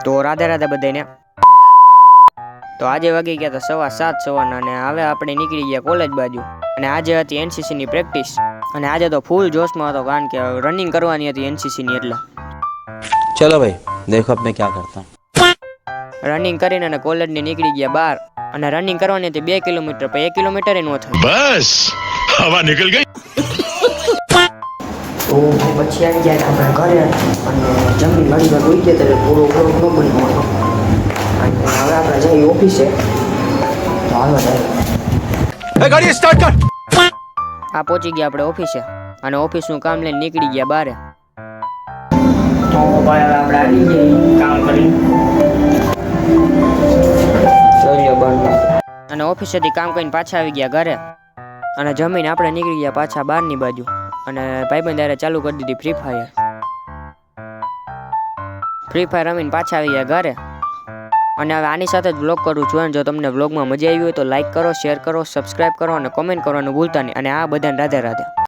તો રાધે રાધે બધાને. તો આજે વાગી ગયા તો 7:15 સવારના અને હવે આપણે નીકળી ગયા કોલેજ બાજુ. અને આજે હતી એનસીસી ની પ્રેક્ટિસ અને આજે તો ફૂલ જોશમાં હતો કારણ કે રનિંગ કરવાની હતી એનસીસી ની. એટલે ચલો ભાઈ દેખો अब मैं क्या करता हूं. રનિંગ કરીને અને કોલેજ ની નીકળી ગયા બહાર અને રનિંગ કરવાની હતી 2 કિલોમીટર, પણ 1 કિલોમીટર એ ન થયું. બસ હવા નીકળ ગઈ. તો પછી આવી જાય આપણે ઘરે અને જમીન ઘણી વાર હોઈ ગયા ત્યારે પૂરો ન બન્યો હતો. અને હવે આપણે જઈએ ઓફિસે. તો હાલો જાય ગાડી સ્ટાર્ટ કર. આ પહોંચી ગયા આપણે ઓફિસે અને ઓફિસનું કામ લઈને નીકળી ગયા બહાર. તો ભાઈ હવે આપણે આવી ગયા કામ કરી અને ઓફિસેથી કામ કરીને પાછા આવી ગયા ઘરે અને જમીને આપણે નીકળી ગયા પાછા બહારની બાજુ. અને ભાઈબંધ યારે ચાલુ કરી દીધી ફ્રી ફાયર રમીને પાછા આવી ગયા ઘરે. અને હવે આની સાથે જ વ્લોગ કરું છું. અને જો તમને વ્લોગમાં મજા આવી હોય તો લાઈક કરો, શેર કરો, સબસ્ક્રાઈબ કરો અને કોમેન્ટ કરવાનું ભૂલતા નહીં. અને આ બધાને રાધે રાધે.